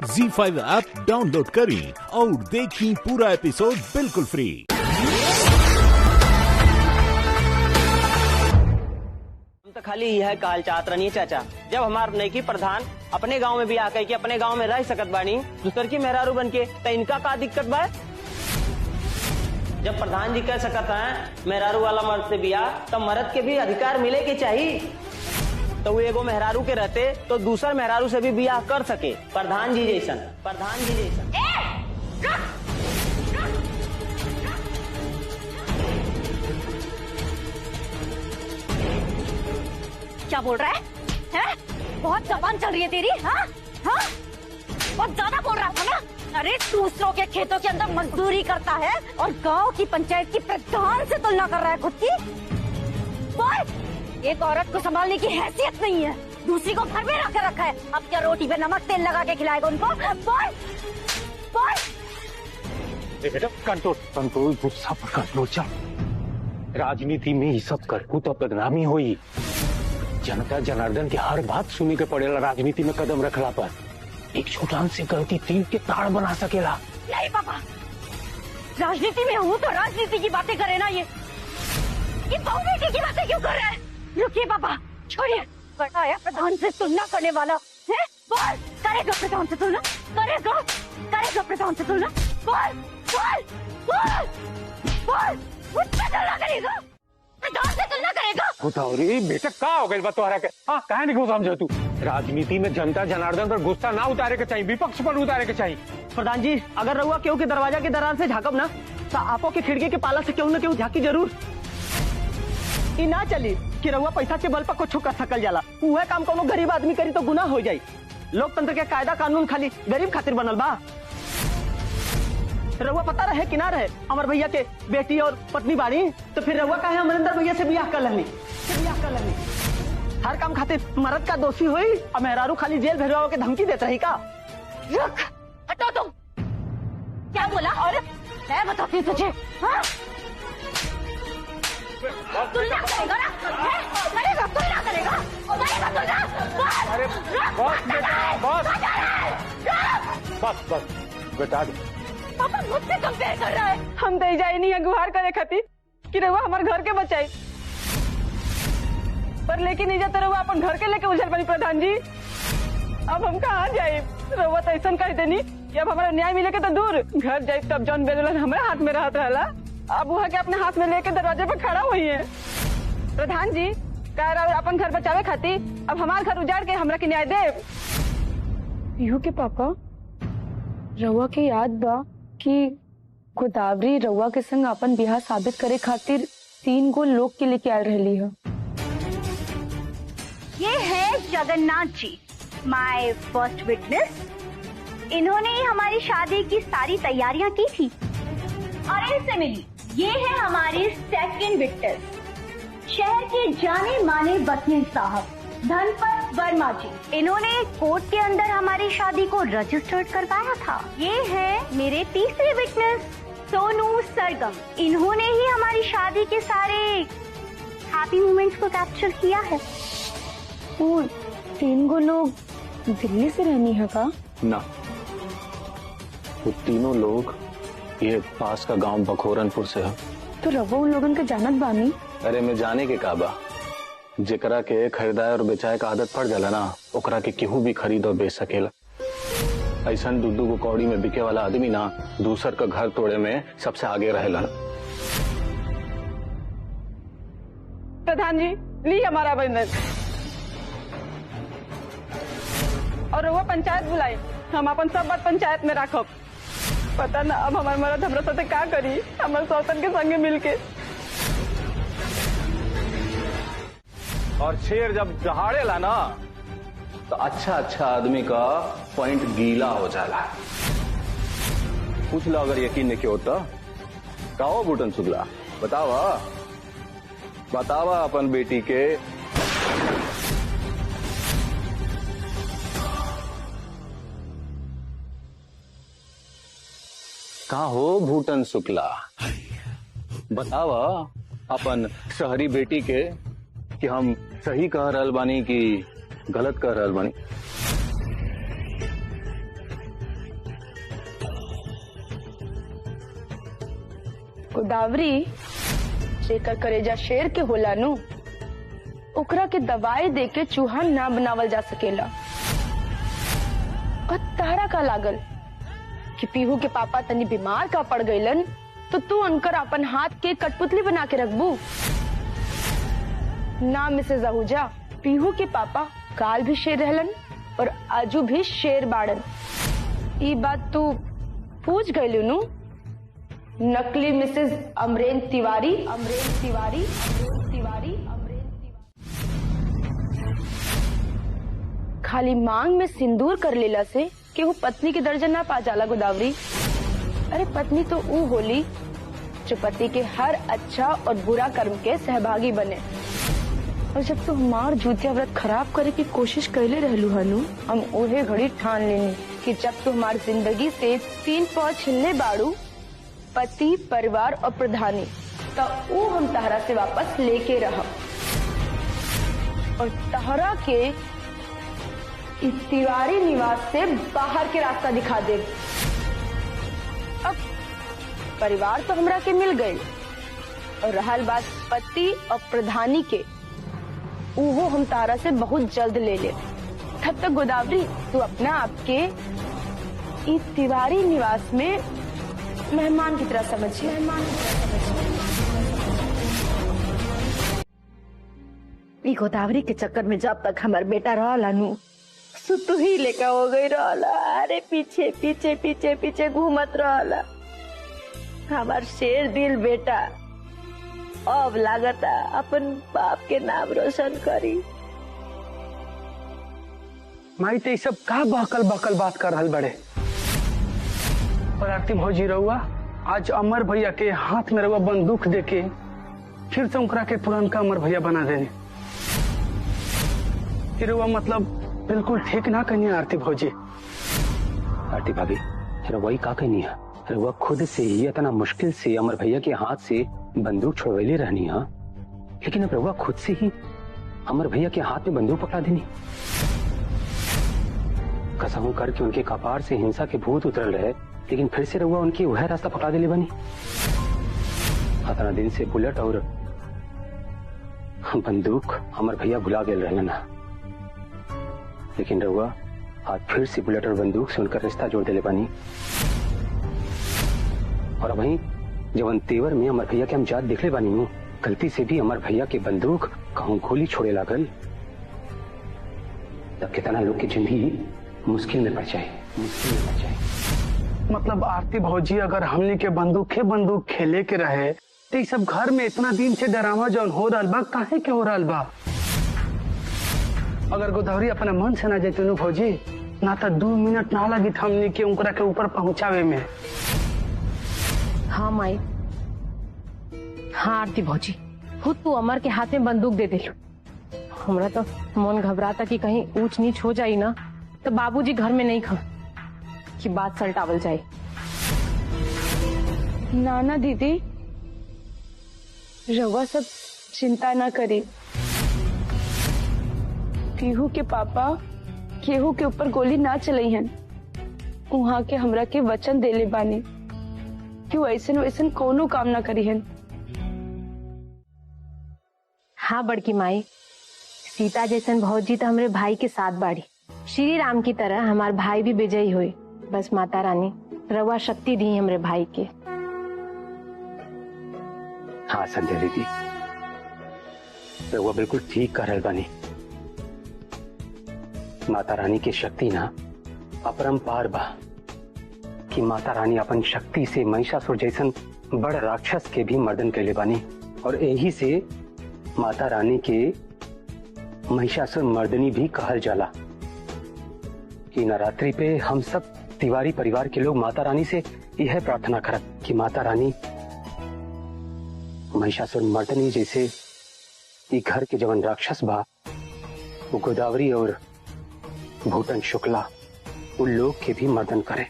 ZEE5 app download करें और देखें पूरा एपिसोड बिल्कुल फ्री। हम तो खाली यह काल चाहत रही चाचा, जब हमार नैकी प्रधान अपने गांव में भी आके कि अपने गांव में रह सकत बानी दूसर की मेहरारू बन के, तो इनका का दिक्कत बा? जब प्रधान जी कह सकत हैं मेहरारू वाला मर्द से बिया, तब मर्द के भी अधिकार मिले के चाहिए। तो वो एगो मेहरारू के रहते तो दूसर मेहरारू से भी बियाह कर सके, प्रधान जी जैसन। क्या बोल रहा है? बहुत जबान चल रही है तेरी। हाँ हाँ, बहुत ज्यादा बोल रहा था ना। अरे दूसरों के खेतों के अंदर मजदूरी करता है और गांव की पंचायत की प्रधान से तुलना कर रहा है खुद की। बोल, एक औरत को संभालने की हैसियत नहीं है, दूसरी को घर में रख रखा है। अब क्या रोटी पे नमक तेल लगा के खिलाएगा उनको? बोल बोल। बेटा कंट्रोल गुस्सा पर कंट्रोल चल। राजनीति में ये सब करकू तो बदनामी हुई। जनता जनार्दन की हर बात सुनी के पड़ेला। राजनीति में कदम रखला पर एक छोटा सी गलती तीर के ताड़ बना सकेला। नहीं पापा, राजनीति में हूँ तो राजनीति की बातें करे ना। ये बहू बेटी की बातें क्यों कर रहा है? रुकिए पापा, छोड़िए। बड़ा आया प्रधान से तुलना करने वाला है। बोल, करेगा प्रधान से तुलना? करेगा प्रधान से तुलना? बोल बोल बोल बोल, मुझसे तुलना करेगा? प्रधान से तुलना करेगा? गोदावरी बेटा का हो गई बात तुम्हारा के? हाँ, काहे नहीं समझो तू? राजनीति में जनता जनार्दन पर गुस्सा ना उतारे के चाहिए, विपक्ष पर उतारे के चाहिए। प्रधान जी, अगर रहुआ क्यों के दरवाजा के दरार से झाकब ना, तो आपो के खिड़की के पाला से क्यों न क्यों झाकी जरूर। ई ना चली कि रहुआ पैसा के बल पर कुछ कर सकल जाला। वह काम कोनो गरीब आदमी करी तो गुनाह हो जाये। लोकतंत्र के कायदा कानून खाली गरीब खातिर बनल बा। रहुआ पता रहे कि ना रहे अमर भैया के बेटी और पत्नी बाड़ी, तो फिर रहुआ काहे अमरिंदर भैया से बियाह कर लेनी? हर काम खातिर मर्द का दोषी हुई और मेहरारू खाली जेल भेजवा के धमकी देते रही का? रुक, हटो तुम। क्या बोला? और मैं बताती हूँ तुझे। हाँ? तुलना करेगा ना? करेगा, तुलना करेगा? अरे बस बता दे। पापा मुझसे कंपेयर कर रहा है। हम दे जाए नहीं है गुहार करे खातिर कि रहुआ हमारे घर के बचाई, पर लेकिन नहीं जाते रहुआ अपन घर के लेके उछल पड़ी। प्रधान जी, अब हम कहाँ जाए? रहुआ तो ऐसा कह देनी कि अब हमारा न्याय मिले के तो दूर, घर जाए तब जौन बेदुल्हन हमारे हाथ में रहत रहला, अब वह के अपने हाथ में लेके दरवाजे पर खड़ा हुई है। प्रधान जी कह रहा अपन घर बचावे खातिर अब हमारे घर उजाड़ के हमरा के न्याय दे। पीहू के पापा, रउआ के याद बा कि गोदावरी रउआ के संग अपन बिहार साबित करे खातिर 3 गो लोग के लेके आए रहली है। ये है जगन्नाथ जी, माय फर्स्ट विटनेस। इन्होंने ही हमारी शादी की सारी तैयारियां की थी और इनसे मिली। ये है हमारी सेकंड विटनेस, शहर के जाने माने वकील साहब धनपत वर्मा जी। इन्होंने कोर्ट के अंदर हमारी शादी को रजिस्टर्ड करवाया था। ये है मेरे तीसरे विटनेस, सोनू सरगम। इन्होंने ही हमारी शादी के सारे हैप्पी मोमेंट्स को कैप्चर किया है। वो 3 गो लोग दिल्ली से रहनी है का? ना, वो तीनों लोग ये पास का गांव बखोरनपुर से है। तो रउआ उन लोगन के जानत बानी? अरे मैं जाने के काबा, जेकरा के खरीदाए और बेचाए का आदत पड़ जाला ना, ओकरा के केहू भी खरीद और बेच सकेला। ऐसा दूधू को कौड़ी में बिके वाला आदमी ना दूसर का घर तोड़े में सबसे आगे रहेला। प्रधान जी ली हमारा बंधन और वो पंचायत बुलाई, हम अपन सब बात पंचायत में रखब। पता ना अब हमारे मर्द हमरा साथे का करी, हमारे सौतन के संगे मिलके। और शेर जब दहाड़ेला ना तो अच्छा आदमी का पॉइंट गीला हो जाला। पूछ लो अगर यकीन नहीं होता। कहो बूटन शुक्ला, बतावा अपन बेटी के। कहा हो भूटन शुक्ला, बतावा अपन शहरी बेटी के कि हम सही कह रहल बानी कि गलत कह रहल बानी। गोदावरी जेकर करेजा शेर के होला नु, ओकरा के दवाई दे के चूहा ना बनावल जा सकेला। और तारा का लागल कि पीहू के पापा तनी बीमार का पड़ गईलन तो तू उनकर अपन हाथ के कठपुतली बना के रखबू ना मिसेज आहूजा। पीहू के पापा काल भी शेर रहलन और आजू भी शेर बाड़न। ये बात तू पूछ गईलू नु नकली मिसेज अमरेन तिवारी। खाली मांग में सिंदूर कर लेला से कि वो पत्नी के दर्जा ना पा जाला गोदावरी। अरे पत्नी तो वो होली जो पति के हर अच्छा और बुरा कर्म के सहभागी बने। और जब तू हमार जूतिया व्रत खराब करे की कोशिश कैले रहलू हनु, हम उहे घड़ी ठान लेनी कि जब तू हमारी जिंदगी से 3 पाँव छिलने बाड़ू, पति परिवार और प्रधानी, तो वो हम तहरा से वापस लेके रह और तहरा के इस तिवारी निवास से बाहर के रास्ता दिखा दे। अब परिवार तो हमरा के मिल गए और रहल बात पति और प्रधानी के, वो हम तारा से बहुत जल्द ले ले। तब तक गोदावरी तू अपना आपके इस तिवारी निवास में मेहमान की तरह समझिए। गोदावरी के चक्कर में जब तक हमार बेटा रहला नु सुतु ही लेकर हो गई रहला। अरे पीछे पीछे पीछे पीछे घूमत रहला हमार शेर दिल बेटा। अब लागता अपन बाप के नाम रोशन करी। माई ते सब का बहकल बहकल बात कर रहल बड़े। और आरती भौजी रहुआ आज अमर भैया के हाथ में रहुआ बंदूक देके फिर से उनकरा के पुरानका अमर भैया बना देने। रहुआ मतलब बिल्कुल ठीक ना कहनी आरती भौजी। आरती भाभी रवई का कहनी है, रवा खुद से ही इतना मुश्किल से अमर भैया के हाथ से बंदूक छुड़वैली रहनी है, लेकिन अब रवा खुद से ही अमर भैया के हाथ में बंदूक पकड़ा देनी। कसम करके उनके कपार से हिंसा के भूत उतरल रहे, लेकिन फिर से रवा उनकी वह रास्ता पकड़ा देली बनी। इतना दिन से बुलेट और बंदूक अमर भैया भुला गए रहना ना, लेकिन रवा आज फिर से बुलेट और बंदूक से उनका रिश्ता जोड़ देले बानी। और वहीं जवन तेवर में अमर भैया के हम जात दिखले बानी हूँ, गलती से भी अमर भैया के बंदूक कहूँ गोली छोड़े लागल, तब कितना लोग की जिंदगी मुश्किल में पड़ जाए। मतलब आरती भौजी अगर हमने के बंदूक खेले के रहे तो सब घर में इतना दिन से डरावा जौन हो रहा बा काहे के हो रहा बा। अगर गोदावरी अपना मन से ना जाती नु भौजी ना तो 2 मिनट ना लगी हमने के उनकरा के ऊपर पहुंचावे में। हाँ माई, हाँ आरती भौजी खुद तू अमर के हाथ में बंदूक दे दिलू। हमरा तो मन घबराता कि कहीं ऊंच नीच हो जाई ना तो बाबूजी घर में नहीं खा कि बात सलटावल जाए। नाना दीदी रवा सब चिंता ना करी। केहू के पापा केहू के ऊपर गोली ना चलाई हन। वहाँ के हमरा के वचन देले बानी कि वो ऐसन वैसन कोनो काम ना करी हन। हाँ बड़की माई, सीता जैसन भौजी तो हमारे भाई के साथ बाड़ी। श्री राम की तरह हमारे भाई भी विजयी हुए। बस माता रानी रवा शक्ति दी हमारे भाई के। हाँ संध्या दीदी, रवा बिल्कुल ठीक कह रहे बानी। माता रानी की शक्ति ना अपरंपार बा कि माता रानी अपन शक्ति से महिषासुर जैसन बड़ राक्षस के भी मर्दन कैले बानी। और यही से माता रानी के महिषासुर मर्दनी भी कहल जाला। कि नवरात्रि पे हम सब तिवारी परिवार के लोग माता रानी से यह प्रार्थना करत कि माता रानी महिषासुर मर्दनी जैसे ये घर के जवन राक्षस बा वो गोदावरी और भूटन शुक्ला उन लोग के भी मर्दन करे।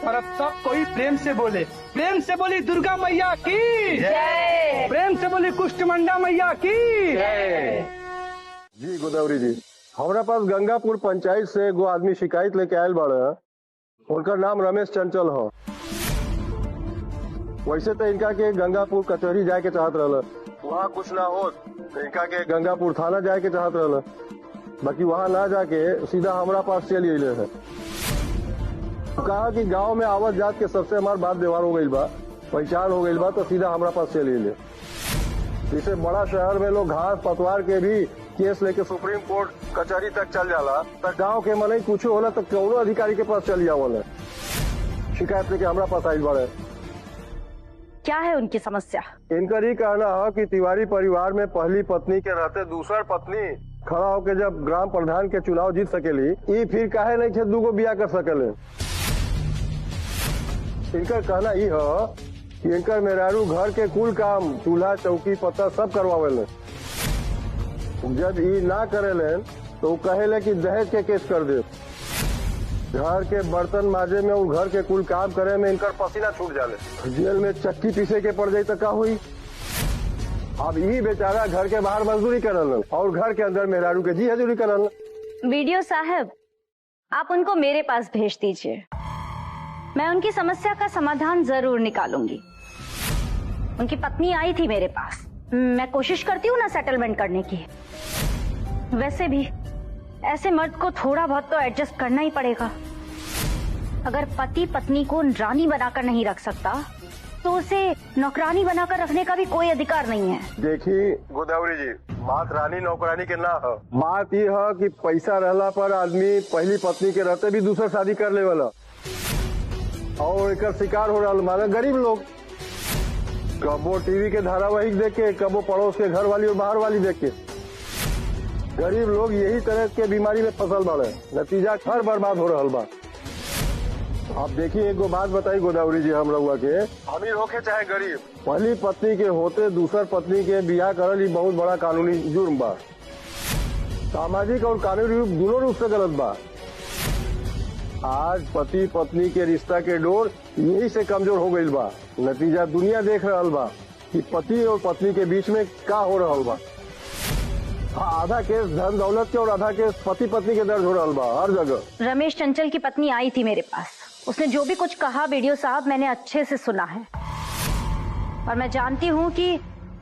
और अब सब कोई प्रेम से बोली दुर्गा मैया की जय। प्रेम से बोली कुष्ठमंडा मैया की जय। जी गोदावरी जी, हमारा पास गंगापुर पंचायत से एगो आदमी शिकायत लेके आयल बाड़ा। उनका नाम रमेश चंचल हो। वैसे तो इनका के गंगापुर कचहरी जाए के चाहत रहल, वहाँ कुछ ना हो तो इनका के गंगापुर थाना जाए के चाहत रहल, बाकी वहाँ ना जाके सीधा हमारा पास चली अले है। कहा कि गांव में आवत जात के सबसे हमार बात व्यवहार हो गई बा, पहचान हो गई बा, तो सीधा हमारा पास चली अले। इसे बड़ा शहर में लोग घास पतवार के भी केस लेके सुप्रीम कोर्ट कचहरी तक चल जाला, तो गाँव के मन कुछ होला तो कौनो अधिकारी के पास चल जावल, शिकायत लेके हमारा पास आई बड़े। क्या है उनकी समस्या? इनका ये कहना है कि तिवारी परिवार में पहली पत्नी के रहते दूसर पत्नी खड़ा होकर जब ग्राम प्रधान के चुनाव जीत सकेली, ये फिर काहे नहीं खे दूगो बिया कर सकेले। इनका कहना ये है कि इनकर मेहरारू घर के कुल काम चूल्हा चौकी पत्ता सब करवावेले, जब ये ना करेले तो कहेले कि दहेज के केस कर दे। घर के बर्तन माजे में और घर के कुल काम करे में इनकर पसीना छूट जाले। जेल में चक्की पीसे के पड़ जाये तो का हुई। अब यही बेचारा घर के बाहर मजदूरी करल और घर के अंदर मेहरारू के जी हजूरी करल। वीडियो साहब, आप उनको मेरे पास भेज दीजिए, मैं उनकी समस्या का समाधान जरूर निकालूंगी। उनकी पत्नी आई थी मेरे पास, मैं कोशिश करती हूँ ना सेटलमेंट करने की। वैसे भी ऐसे मर्द को थोड़ा बहुत तो एडजस्ट करना ही पड़ेगा। अगर पति पत्नी को रानी बनाकर नहीं रख सकता तो उसे नौकरानी बनाकर रखने का भी कोई अधिकार नहीं है। देखिए गोदावरी जी, बात रानी नौकरानी के ना है, बात ये है कि पैसा रहला पर आदमी पहली पत्नी के रहते भी दूसरा शादी कर ले वाला, और एक शिकार हो रहा माने गरीब लोग। कबो टीवी के धारावाहिक देख के, कबो पड़ोस के घर वाली और बाहर वाली देख के गरीब लोग यही तरह के बीमारी में फसल बाड़े, नतीजा घर बर्बाद हो रहा बा। आप देखिए, एक बात बताई गोदावरी जी, हम लोग के अमीर होके चाहे गरीब, पहली पत्नी के होते दूसर पत्नी के बियाह करल बहुत बड़ा कानूनी जुर्म बा। सामाजिक और कानूनी रूप दोनों रूप से गलत बा। आज पति पत्नी के रिश्ता के डोर यही से कमजोर हो गई बा। नतीजा दुनिया देख रहा बा कि पति और पत्नी के बीच में क्या हो रहा बा। आधा केस धन दौलत के और आधा केस पति पत्नी के दर्ज हो रहा बा हर जगह। रमेश चंचल की पत्नी आई थी मेरे पास, उसने जो भी कुछ कहा वीडियो साहब मैंने अच्छे से सुना है, और मैं जानती हूँ कि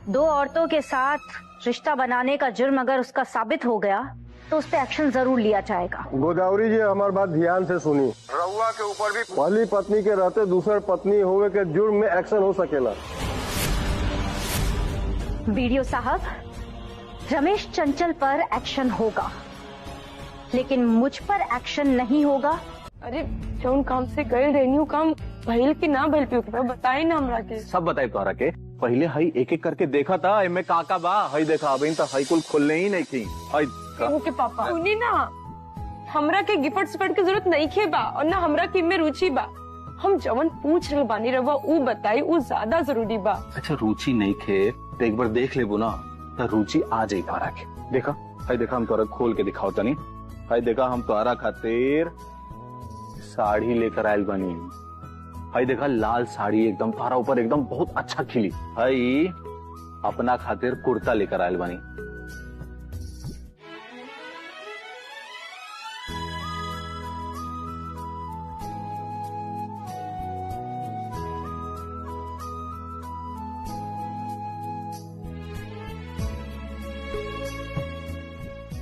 दो औरतों के साथ रिश्ता बनाने का जुर्म अगर उसका साबित हो गया तो उस पर एक्शन जरूर लिया जाएगा। गोदावरी जी, हमारी बात ध्यान से सुनी। रउआ के ऊपर भी पहली पत्नी के रहते दूसर पत्नी होवे के जुर्म में एक्शन हो सकेला। वीडियो साहब, रमेश चंचल पर एक्शन होगा, लेकिन मुझ पर एक्शन नहीं होगा। अरे जौन काम से गए रहनी काम भइल की ना भइल पियो, बताई ना हमरा के। सब बताई तोहरा के। पहले हई एक एक करके देखा था, इनमें काका बा, हई देखा अभी तो हई कुल खोलने ही नहीं थी। के पापा सुनी ना, हमरा के गिफ्ट सिफ्ट की जरूरत नहीं खे बा, और ना हमरा की में रुचि बा। हम जवन पूछ रहे बानी रवा ऊ बताई, ऊ ज्यादा जरूरी बा। अच्छा रुचि नहीं खे तो एक बार देख लेबो ना, तो रुचि आ जाए तोहरा के। देखा हई देखा, हम तोहरा खोल के दिखाओ तनी। हई देखा, हम तोहरा खातिर साड़ी लेकर आयल बनी। हई देखा, लाल साड़ी एकदम तोहरा ऊपर एकदम बहुत अच्छा खिली। हई अपना खातिर कुर्ता लेकर आयल बनी।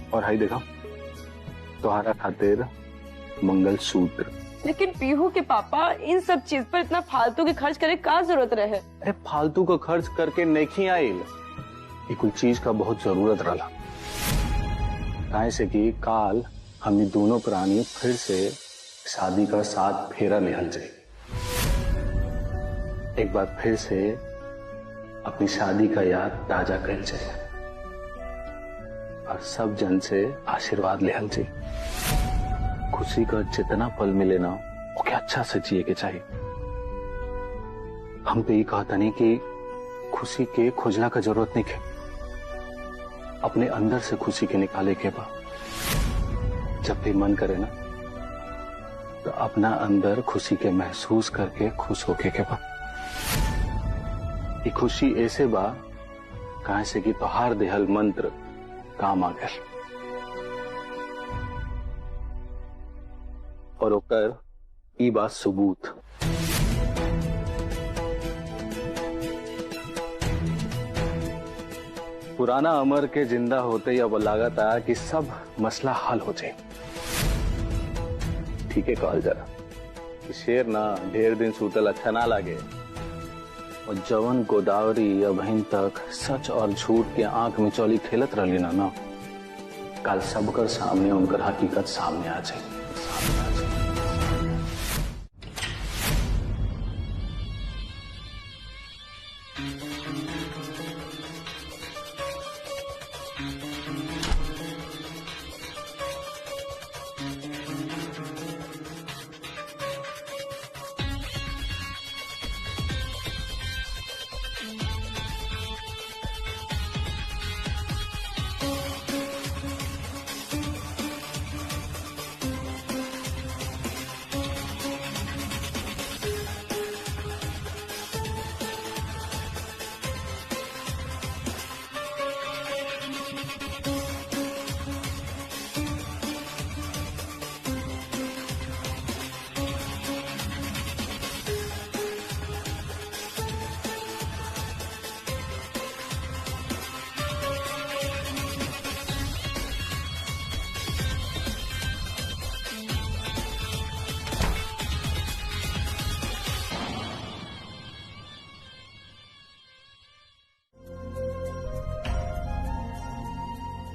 और हई देखा, तोहरा खातिर मंगल सूत्र। लेकिन पीहू के पापा इन सब चीज पर इतना फालतू के खर्च करे का जरूरत रहे? अरे फालतू का खर्च करके नहीं आयल, ये कुल चीज का बहुत जरूरत रहा। काहे से कि काल हमने दोनों प्राणी फिर से शादी का साथ फेरा लेहल जाए, एक बार फिर से अपनी शादी का याद ताजा कर जाए, और सब जन से आशीर्वाद लेहल जाए। खुशी का जितना पल मिले ना, ओके अच्छा से जिए के चाहिए। हम तो ये कहता नहीं कि खुशी के खोजना का जरूरत नहीं है, अपने अंदर से खुशी के निकाले के बा। जब भी मन करे ना, तो अपना अंदर खुशी के महसूस करके खुश होके के बा। ये खुशी ऐसे बा कहां से कि तोहार देहल मंत्र काम आ गया, और ओकर ई बात सबूत। पुराना अमर के जिंदा होते ही अब लागत आया कि सब मसला हल हो जाए। ठीक है कहल जरा, शेर ना ढेर दिन सूतल अच्छा ना लागे। और जवन गोदावरी अबहिन तक सच और झूठ के आंख में चौली खेलत रही ना, कल सबकर सामने उनकर हकीकत सामने आ जाए।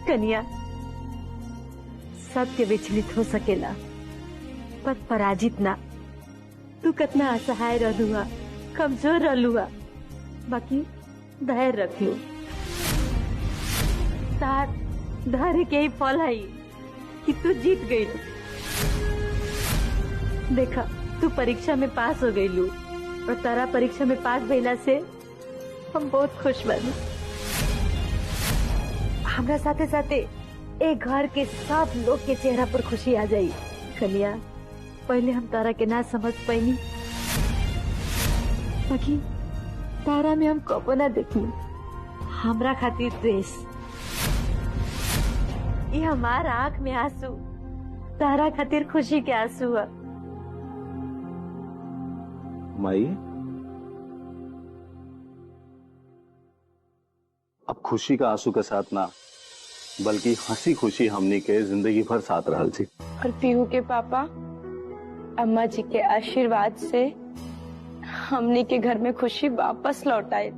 कन्या, सत्य विचलित हो सकेला पर पराजित ना। तू कितना असहाय रहलुआ, कमजोर रहलुआ, बाकी धैर्य रख लो। तार धैर्य के ही फल है कि तू जीत गई। देखा, तू परीक्षा में पास हो गईलू और तारा परीक्षा में पास भइला से हम बहुत खुश बनी। हमरा साथे साथे एक घर के सब लोग के चेहरा पर खुशी आ जाई। कन्या, पहले हम तारा के ना समझ पाईनी, बाकी तारा में हम कबो ना देखी हमरा खातिर द्वेष। ये हमारा आंख में आंसू तारा खातिर खुशी के आंसू है। माई, अब खुशी का आंसू के साथ ना, बल्कि हंसी खुशी हमनी के जिंदगी भर साथ रहल थी। और पीहू के पापा अम्मा जी के आशीर्वाद से हमनी के घर में खुशी वापस लौट आए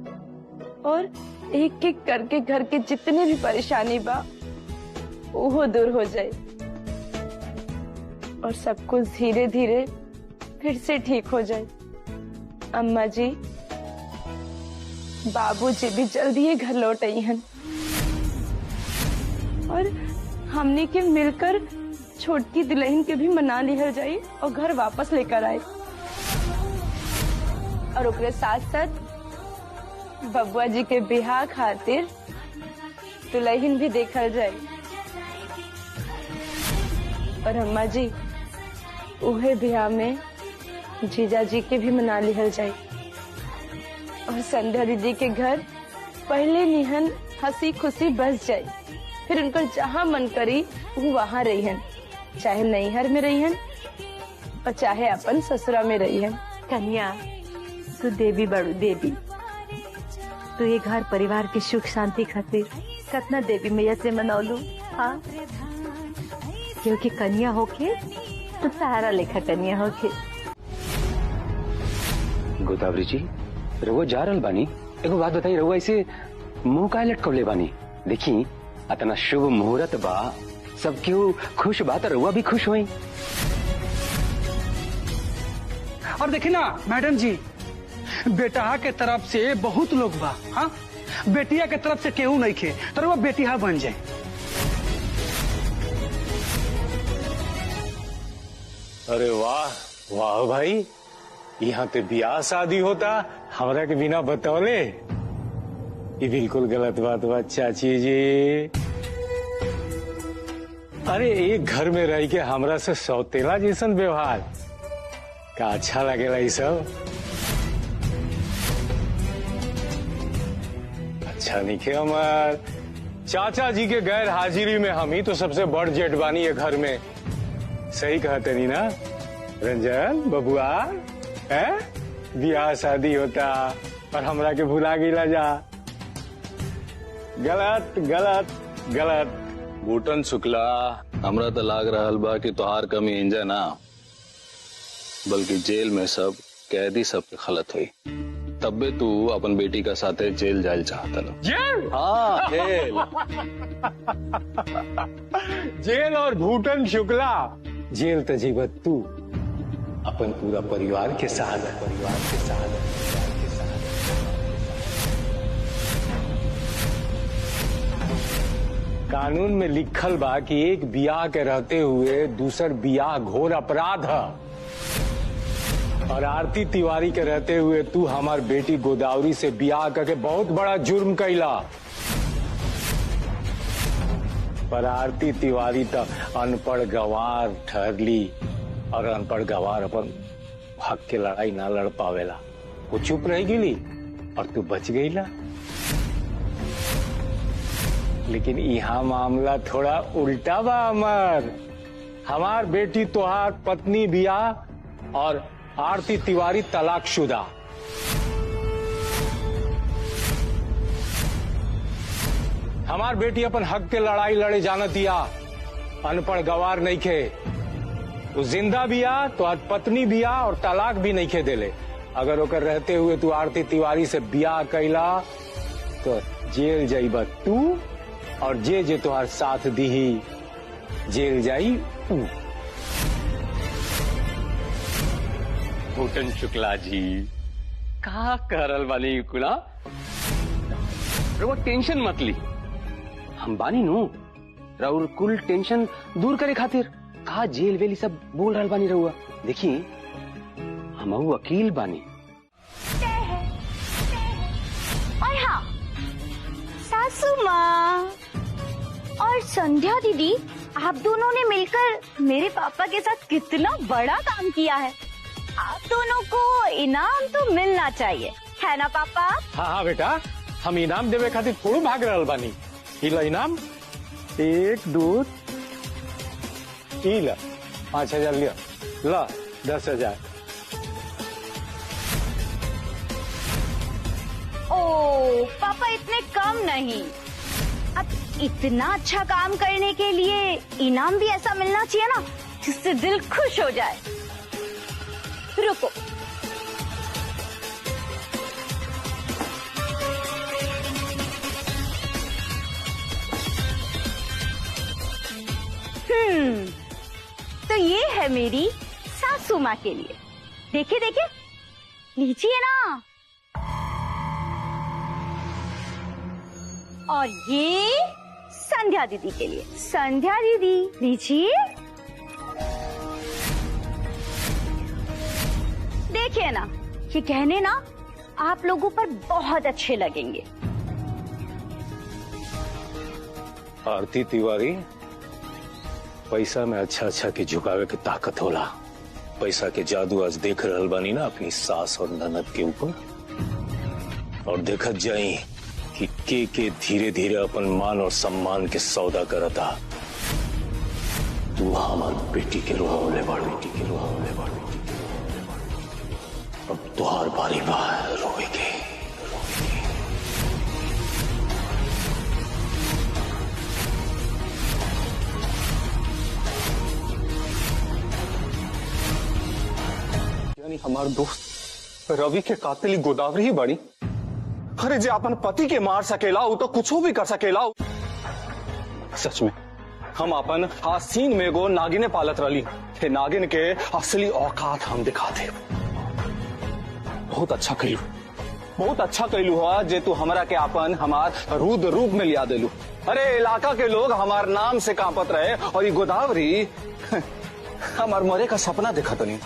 और एक एक करके घर के जितने भी परेशानी बा वो दूर हो जाए और सब कुछ धीरे धीरे फिर से ठीक हो जाए। अम्मा जी, बाबूजी भी जल्दी ही घर लौट आई हैं और हमने के मिलकर छोटकी दुल्हन के भी मना लिया जाए और घर वापस लेकर आए। और उसके साथ साथ बबुआ जी के बिहार खातिर दुल्हन भी देखा जाए। और अम्मा जी, उहे बिहार में जीजा जी के भी मना लिया जाए और संध्या दीदी के घर पहले निहन हंसी खुशी बस जाए। फिर उनका जहाँ मन करी वो वहाँ रही हैं, चाहे नैहर में रही हैं और चाहे अपन ससुरा में रही हैं। कन्या, तू देवी बड़ू देवी। तू ये घर परिवार की सुख शांति खातिर कितना देवी मैया से मनौलू। हाँ, क्योंकि कन्या होके तो सारा लेखा कन्या होके। गोदावरी जी, रघुआ जा रहल बानी, एगो बात बताई, रघुआ ऐसे मुंह काहे लटकवले बानी? देखी, इतना शुभ मुहूर्त बा, सब क्यों खुश बात, रघुआ भी खुश हुई। और देखी ना मैडम जी, बेटा के तरफ से बहुत लोग बा, हाँ, बेटिया के तरफ से केहू नहीं खे, तो वो बेटिया बन जाए। अरे वाह वाह भाई, यहाँ ते ब्याह शादी होता हमरा के बिना बतौले? ये बिल्कुल गलत बात बा चाची जी। अरे एक घर में रह के हमरा से सौतेला जैसन व्यवहार का अच्छा लगेला ये सब? अच्छा नहीं खे हमार चाचा जी के गैर हाजिरी में हम ही तो सबसे बड़ जेठ बानी है घर में। सही कहते नहीं ना रंजन बबुआ? है ब्याह शादी होता और हमरा के भुला गिला जा। गलत गलत गलत। बूटन शुक्ला, हमरा तो लाग रहा बा कि तोहार कमी इंजा ना बल्कि जेल में सब कैदी सब के खलत हुई, तब्बे तू अपन बेटी का साथे जेल जायल चाहता ना। जेल? हाँ जेल। जेल और भूटन शुक्ला, जेल तो जीवत तू अपन पूरा परिवार के साथ। कानून में लिखल बा कि एक बियाह के रहते हुए दूसर बियाह घोर अपराध है, और आरती तिवारी के रहते हुए तू हमार बेटी गोदावरी से बियाह करके बहुत बड़ा जुर्म कैला। पर आरती तिवारी तो अनपढ़ गवार ठहरली, और अनपढ़ गवार अपन हक के लड़ाई ना लड़ पावेला, वो चुप रह गई और तू बच गईला। लेकिन यहाँ मामला थोड़ा उल्टा बा अमर। हमार बेटी तोहार पत्नी बियाह और आरती तिवारी तलाकशुदा। हमार बेटी अपन हक के लड़ाई लड़े जानतिया, अनपढ़ गवार नहीं खे। तू जिंदा बिया तो आज पत्नी बिया और तलाक भी नहीं खे देले। अगर ओकर रहते हुए तू आरती तिवारी से बियाह कैला तो जेल जाइबा तू, और जे तुहार साथ दी जेल जाई तू। भूटन शुक्ला जी का करल वाली कुला, वो टेंशन मत ली, हम बानी नु राउर कुल टेंशन दूर करे खातिर का जेल वेली सब बोल रहा बानी रहुआ। देखिए हम वकील बानी। और हाँ, सासू माँ और संध्या दीदी, आप दोनों ने मिलकर मेरे पापा के साथ कितना बड़ा काम किया है। आप दोनों को इनाम तो मिलना चाहिए, है ना पापा? हाँ हाँ बेटा, हम इनाम देवे खातिर थोड़ू भाग रहल बानी। इला इनाम 1 2 इला 5,000 लिया, ला 10,000। ओ पापा, इतने कम नहीं। अब इतना अच्छा काम करने के लिए इनाम भी ऐसा मिलना चाहिए ना जिससे दिल खुश हो जाए। रुको, तो ये है मेरी सासू माँ के लिए। देखिए देखिए, लीजिए ना। और ये संध्या दीदी के लिए। संध्या दीदी लीजिए। देखिए ना, ये गहने ना आप लोगों पर बहुत अच्छे लगेंगे। आरती तिवारी, पैसा में अच्छा अच्छा के झुकावे की ताकत होला। पैसा के जादू आज देख रहल बानी ना अपनी सास और ननद के ऊपर, और देखत जाई कि के धीरे धीरे अपन मान और सम्मान के सौदा करता। तू हमार बेटी के रोले बाड़ू, अब तुहार बारी बा रोए के। यानी हमार दोस्त रवि के कातिल गोदावरी ही बड़ी। अरे जे अपन पति के मार सकेला वो तो कुछ भी कर सकेला। सच में हम अपन आसीन में गो नागिने पालत रही, नागिन के असली औकात हम दिखाते। बहुत अच्छा कहलू, बहुत अच्छा कहलू हुआ जे तू हमरा के अपन हमार रुद्र रूप में लिया देलू। अरे इलाका के लोग हमार नाम से कांपत रहे, और ये गोदावरी हमार मरे का सपना देखा तो नहीं।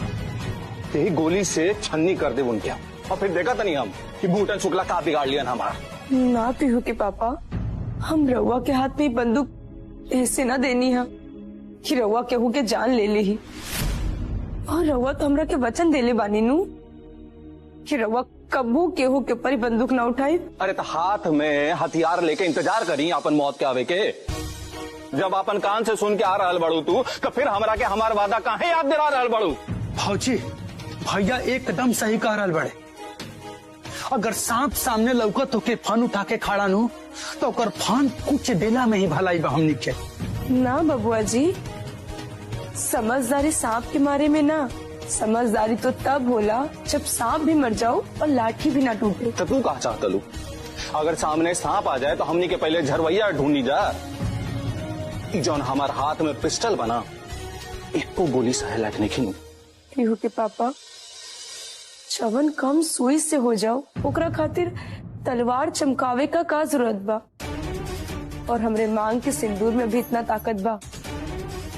यही गोली से छन्नी कर दे उनके, और फिर देखा तो नहीं हम कि भूटन शुक्ला का बिगाड़ लिया हमारा। ना पीहू के पापा, हम रउआ के हाथ में बंदूक ऐसे ना देनी है कि रउआ केहू के जान ले ली। और रउआ तो हमरा के वचन देले बानी नू कि रउआ कबू केहू के ऊपर बंदूक ना उठाई। अरे तो हाथ में हथियार लेके इंतजार करी अपन मौत के आवे के। जब अपन कान से सुन के आ रहल बड़ू तू, तो फिर हमरा के हमार वादा काहे याद दिला रहल बड़ू? फौजी भैया एकदम सही कह रहल बड़े। अगर सांप सामने लौकत होके फन उठा के खड़ा नू तो ओकर फन कुछ देला में ही भलाई बा हमनी के। ना बबुआ जी, समझदारी सांप के मारे में ना, समझदारी तो तब होला जब सांप भी मर जाओ और लाठी भी ना टूटे। तो तू कहा चाहता लू, अगर सामने सांप आ जाए तो हमनी के पहले झरवैया ढूंढी जा। जौन हमार हाथ में पिस्टल बना एको गोली सहे लायक नहीं। पीहू के पापा, चवन कम सुई से हो जाओ ओकरा खातिर तलवार चमकावे का जरूरत बा। और हमरे मांग के सिंदूर में भी इतना ताकत बा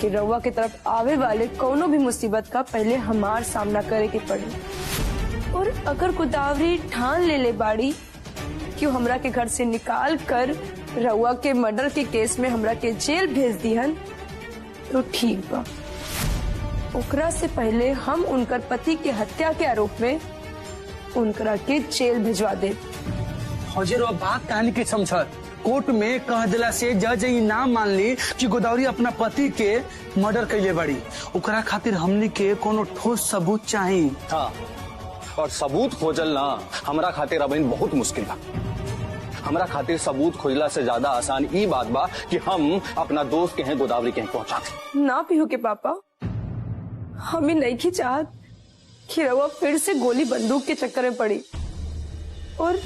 कि रउआ की तरफ आवे वाले कोनो भी मुसीबत का पहले हमार सामना करे के पड़े। और अगर गोदावरी ठान ले बाड़ी कि हमरा के घर से निकाल कर रउआ के मर्डर के केस में हमरा के जेल भेज दिहन तो ठीक बा। ओकरा से पहले हम उनकर पति के हत्या के आरोप में उनकरा के जेल भिजवा दे। हजर बात कहानी के समझ, कोर्ट में कह दिला से जज ई ना मान ली कि गोदावरी अपना पति के मर्डर कैले बड़ी। ओकरा खातिर हमनी के कोनो ठोस सबूत चाहिए। हाँ, और सबूत खोजल ना हमरा खातिर अब बहुत मुश्किल बा। हमरा खातिर सबूत खोजला से ज्यादा आसान ई बात बा कि हम अपना दोस्त के हैं गोदावरी के पहुंचा दे। ना पीहू के पापा, हमें नहीं की चाहत कि रउआ फिर से गोली बंदूक के चक्कर में पड़ी। और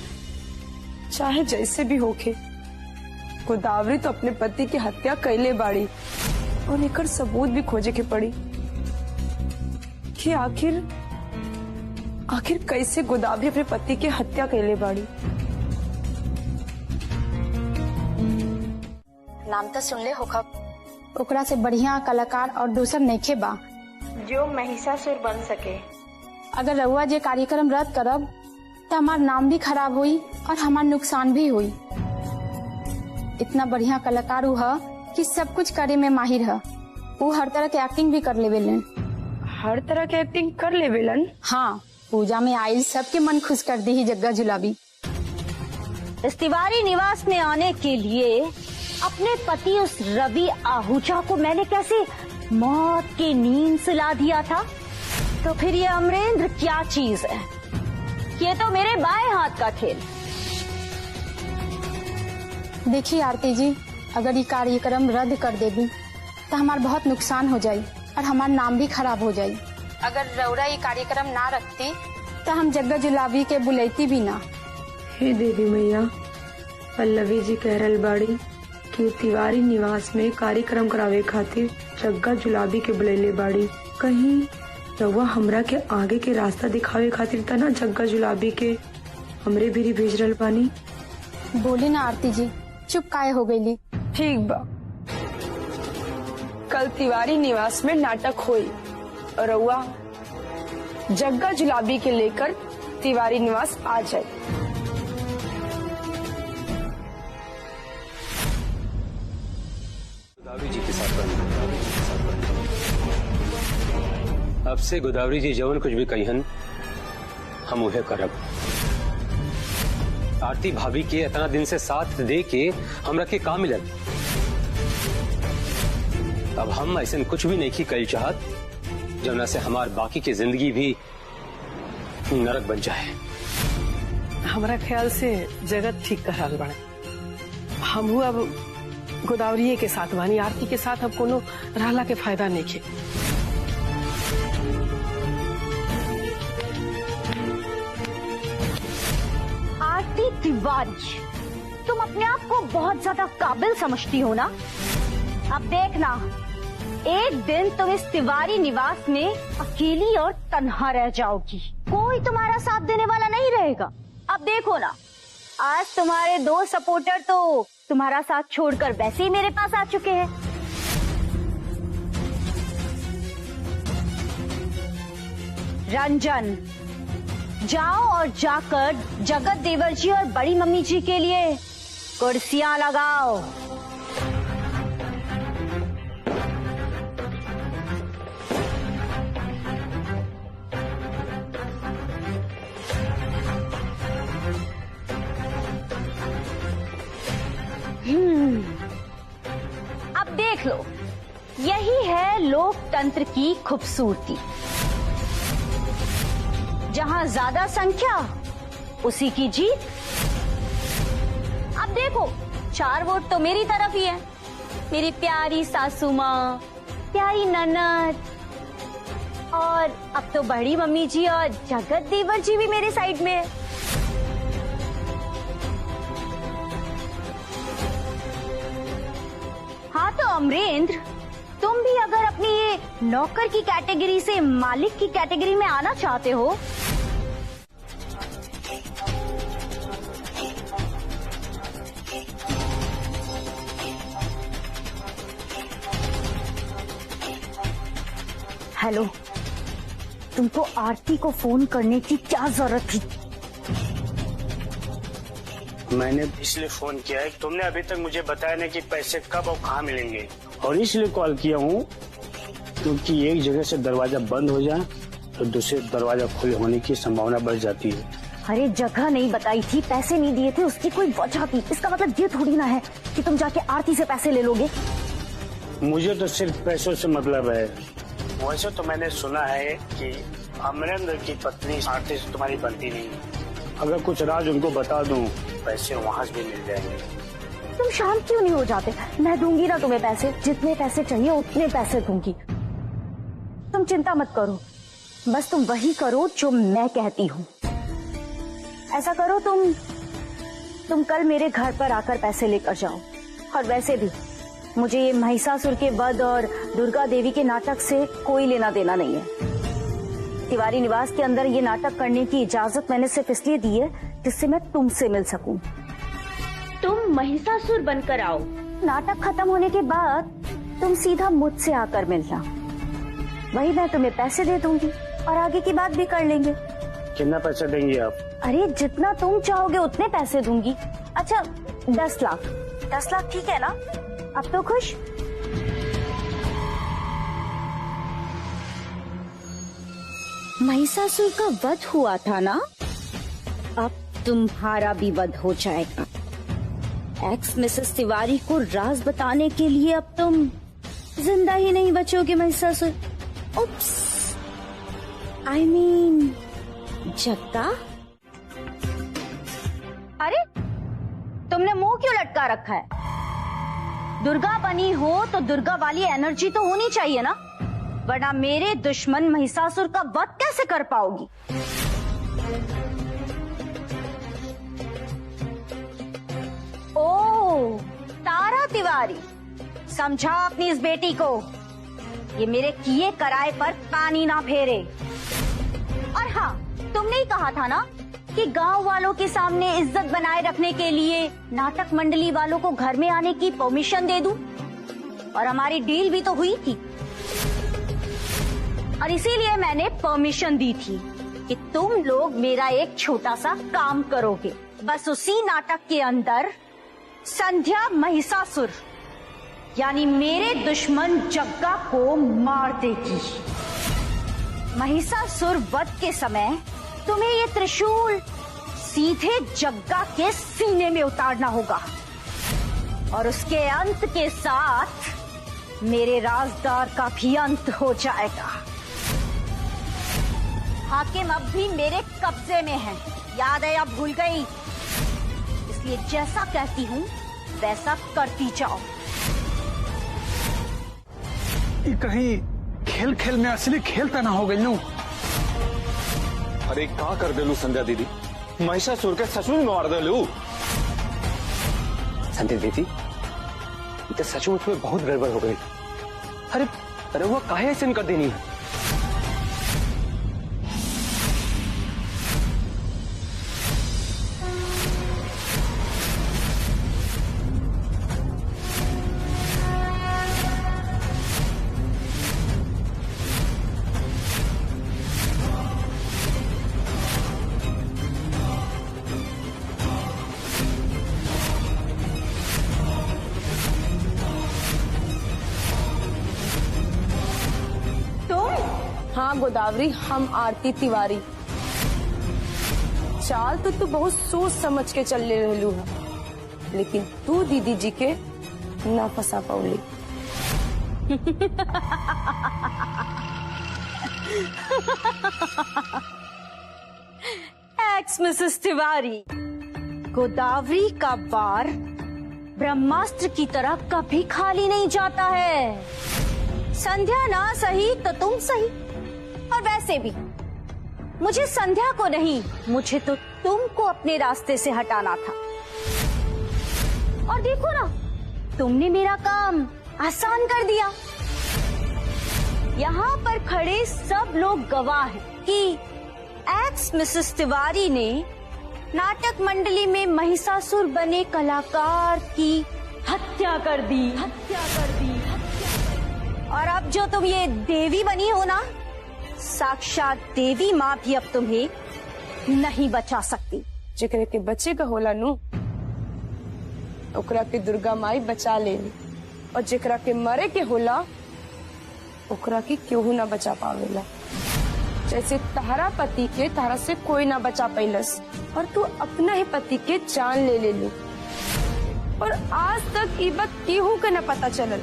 चाहे जैसे भी होके, गोदावरी तो अपने पति की हत्या कैले बाड़ी और एकर सबूत भी खोजे के पड़ी कि आखिर कैसे गोदावरी अपने पति की हत्या कैले बाड़ी। नाम तो सुन ले होखब, ओकरा से बढ़िया कलाकार और दूसर नइखे बा जो महिषासुर बन सके। अगर रउआ जे कार्यक्रम रद्द करब तो हमार नाम भी खराब हुई और हमार नुकसान भी हुई। इतना बढ़िया कलाकार उ ह कि सब कुछ करे में माहिर है। वो हर तरह के एक्टिंग भी कर लेवेलन। हर तरह के एक्टिंग कर लेवेलन? हाँ, पूजा में आयल सबके मन खुश कर दी ही जग्गा जुलाबी। इस तिवारी निवास में आने के लिए अपने पति उस रवि आहूजा को मैंने कैसे मौत की नींद सुला दिया था। तो फिर ये अमरेंद्र क्या चीज है? ये तो मेरे बाएं हाथ का खेल। देखिए आरती जी, अगर ये कार्यक्रम रद्द कर देगी तो हमार बहुत नुकसान हो जाये और हमार नाम भी खराब हो जाये। अगर रउरा ये कार्यक्रम ना रखती तो हम जग्गा जुलाबी के बुलैती भी ना। हे देवी मैया, पल्लवी जी कह रहल बाड़ी कि तिवारी निवास में कार्यक्रम करावे खातिर जग्गा जुलाबी के बुलैले बाड़ी। कहीं रउआ हमरा के आगे के रास्ता दिखावे खातिर त ना जग्गा जुलाबी के हमरे भी भेज रहल बानी। बोली ना आरती जी, चुप काहे हो गईली? ठीक बा, कल तिवारी निवास में नाटक हुई और रउआ जग्गा जुलाबी के लेकर तिवारी निवास आ जाए। गोदावरी जी के साथ अब से गोदावरी जी जवन कुछ भी कहिहन हम उहे करब। आरती भाभी के इतना दिन से साथ दे के हमरा के का मिलल। अब हम ऐसे कुछ भी नहीं की कल चाहत जवना से हमार बाकी की जिंदगी भी नरक बन जाए। हमारा ख्याल से जगत ठीक कर रहल बाड़े। हमहू अब गोदावरी के साथ बानी, आरती के साथ अब कोनो रहला के फायदा नहीं है। आरती तिवारी, तुम अपने आप को बहुत ज्यादा काबिल समझती हो ना? अब देखना, एक दिन तुम इस तिवारी निवास में अकेली और तन्हा रह जाओगी। कोई तुम्हारा साथ देने वाला नहीं रहेगा। अब देखो ना, आज तुम्हारे 2 सपोर्टर तो तुम्हारा साथ छोड़कर वैसे ही मेरे पास आ चुके हैं। रंजन, जाओ और जाकर जगत देवर जी और बड़ी मम्मी जी के लिए कुर्सियां लगाओ। अब देख लो, यही है लोकतंत्र की खूबसूरती। जहां ज्यादा संख्या उसी की जीत। अब देखो, 4 वोट तो मेरी तरफ ही है। मेरी प्यारी सासू माँ, प्यारी ननद, और अब तो बड़ी मम्मी जी और जगत देवर जी भी मेरे साइड में है। हाँ तो अमरेंद्र, तुम भी अगर अपनी ये नौकर की कैटेगरी से मालिक की कैटेगरी में आना चाहते हो हेलो, तुमको आरती को फोन करने की क्या जरूरत थी? मैंने इसलिए फोन किया है, तुमने अभी तक मुझे बताया नहीं कि पैसे कब और कहाँ मिलेंगे, और इसलिए कॉल किया हूँ क्योंकि एक जगह से दरवाजा बंद हो जाए तो दूसरे दरवाजा खुले होने की संभावना बढ़ जाती है। अरे जगह नहीं बताई थी, पैसे नहीं दिए थे, उसकी कोई वजह थी। इसका मतलब ये थोड़ी ना है कि तुम जाके आरती से पैसे ले लोगे। मुझे तो सिर्फ पैसों से मतलब है। वैसे तो मैंने सुना है कि अमरेंद्र की पत्नी आरती से तुम्हारी बनती नहीं। अगर कुछ राज उनको बता दूं, पैसे वहाँ से भी मिल जाएंगे। तुम शांत क्यों नहीं हो जाते? मैं दूंगी ना तुम्हें पैसे, जितने पैसे चाहिए उतने पैसे दूंगी। तुम चिंता मत करो, बस तुम वही करो जो मैं कहती हूँ। ऐसा करो, तुम कल मेरे घर पर आकर पैसे लेकर जाओ। और वैसे भी मुझे ये महिषासुर के वध और दुर्गा देवी के नाटक से कोई लेना देना नहीं है। तिवारी निवास के अंदर ये नाटक करने की इजाजत मैंने सिर्फ इसलिए दी है जिससे मैं तुमसे मिल सकूं। तुम महिषासुर बनकर आओ, नाटक खत्म होने के बाद तुम सीधा मुझसे आकर मिलना। वही मैं तुम्हें पैसे दे दूंगी और आगे की बात भी कर लेंगे। कितना पैसा देंगे आप? अरे जितना तुम चाहोगे उतने पैसे दूंगी। अच्छा 10 लाख। 10 लाख ठीक है ना? अब तो खुश? महिषासुर का वध हुआ था ना, अब तुम्हारा भी वध हो जाएगा। एक्स मिसेस तिवारी को राज बताने के लिए अब तुम जिंदा ही नहीं बचोगे महिषासुर। उप्स, I mean, जग्गा। अरे तुमने मुंह क्यों लटका रखा है? दुर्गा बनी हो तो दुर्गा वाली एनर्जी तो होनी चाहिए ना, वरना मेरे दुश्मन महिषासुर का वध कैसे कर पाओगी? ओ तारा तिवारी, समझा अपनी इस बेटी को, ये मेरे किए कराए पर पानी ना फेरे। और हाँ, तुमने ही कहा था ना कि गांव वालों के सामने इज्जत बनाए रखने के लिए नाटक मंडली वालों को घर में आने की परमिशन दे दूं, और हमारी डील भी तो हुई थी। और इसीलिए मैंने परमिशन दी थी कि तुम लोग मेरा एक छोटा सा काम करोगे। बस उसी नाटक के अंदर संध्या महिषासुर यानी मेरे दुश्मन जग्गा को मार देगी। महिषासुर वध के समय तुम्हें ये त्रिशूल सीधे जग्गा के सीने में उतारना होगा, और उसके अंत के साथ मेरे राजदार का भी अंत हो जाएगा। हाकिम अब भी मेरे कब्जे में है, याद है या भूल गई? इसलिए जैसा कहती हूँ वैसा करती जाओ। कहीं खेल खेल में असली खेलता ना हो गई नू। अरे का कर देलू संध्या दीदी, महिषासुर के सचमुच में मार देलू। संध्या दीदी, ये तो सचमुच में बहुत गड़बड़ हो गई। अरे वो काहे ऐसे कर देनी है? हाँ गोदावरी, हम आरती तिवारी। चाल तो तू बहुत सोच समझ के चल ले रहलू है, लेकिन तू दीदी जी के ना फंसा पाउली। X x Mrs Tiwari, Godavari का बार ब्रह्मास्त्र की तरह कभी खाली नहीं जाता है। संध्या ना सही तो तुम सही। और वैसे भी मुझे संध्या को नहीं, मुझे तो तुमको अपने रास्ते से हटाना था। और देखो ना, तुमने मेरा काम आसान कर दिया। यहाँ पर खड़े सब लोग गवाह हैं कि एक्स मिसेस तिवारी ने नाटक मंडली में महिषासुर बने कलाकार की हत्या कर दी। और अब जो तुम ये देवी बनी हो ना, साक्षात देवी माँ भी अब तुम्हें नहीं बचा सकती। जेकरे के बच्चे का होला नु, ओकरा के दुर्गा माई बचा लेली, और जेकरा के मरे के होला ओकरा के केहू ना बचा पावेला। जैसे तारा पति के तारा से कोई ना बचा पैलस, और तू अपना ही पति के जान ले ली। और आज तक ई बात केहू के ना पता चलल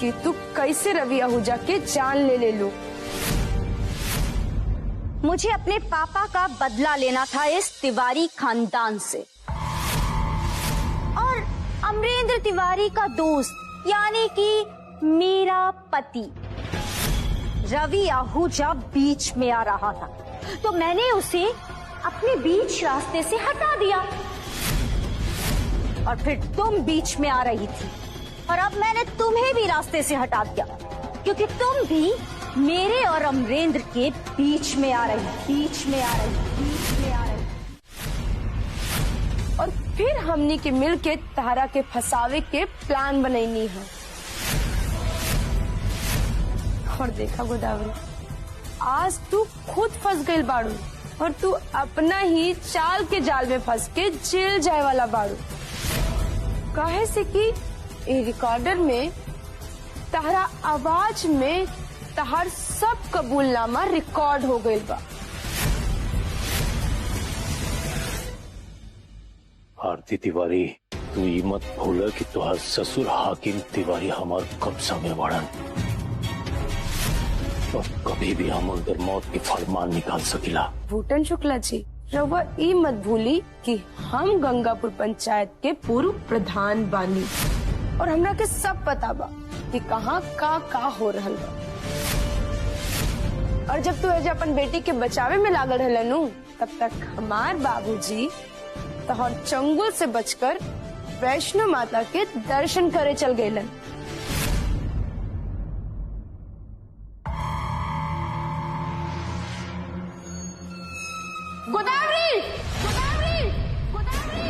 कि तू कैसे रवि आहूजा के जान ले लू। मुझे अपने पापा का बदला लेना था इस तिवारी खानदान से, और अमरेंद्र तिवारी का दोस्त यानी कि मेरा पति रवि आहूजा बीच में आ रहा था, तो मैंने उसे अपने बीच रास्ते से हटा दिया। और फिर तुम बीच में आ रही थी, और अब मैंने तुम्हें भी रास्ते से हटा दिया, क्योंकि तुम भी मेरे और अमरेंद्र के बीच में आ रही। और फिर हमनी के मिल के तारा के फसावे के प्लान बनैनी है। और देखा गोदावरी, आज तू खुद फंस गई बाड़ू, और तू अपना ही चाल के जाल में फंस के जेल जाए वाला बाड़ू। काहे से कि ये रिकॉर्डर में तारा आवाज में तहार सब कबूलनामा रिकॉर्ड हो गई बा। आरती तिवारी, तू ये मत भूला कि तुहार ससुर हाकिम तिवारी हमार कब्जा में वाड़न, और कभी भी हम उनकर मौत की फरमान निकाल सकिला। भूटन शुक्ला जी, रउआ ई मत भूली कि हम गंगापुर पंचायत के पूर्व प्रधान बानी, और हमरा के सब पता बा कि कहाँ का हो रहल बा। और जब तू अपन बेटी के बचावे में लागल रहलनू, तब तक हमार बाबूजी तोहर चंगुल से बचकर वैष्णो माता के दर्शन करे चल गए। गोदावरी, गोदावरी, गोदावरी।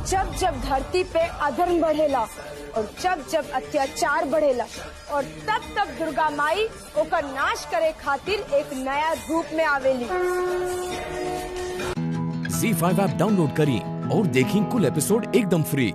जब जब धरती पे अधर्म बढ़ेला, और जब जब अत्याचार बढ़ेला, और तब तब दुर्गा माई ओकर नाश करे खातिर एक नया रूप में आवेली। ZEE5 ऐप डाउनलोड करें और देखें कुल एपिसोड एकदम फ्री।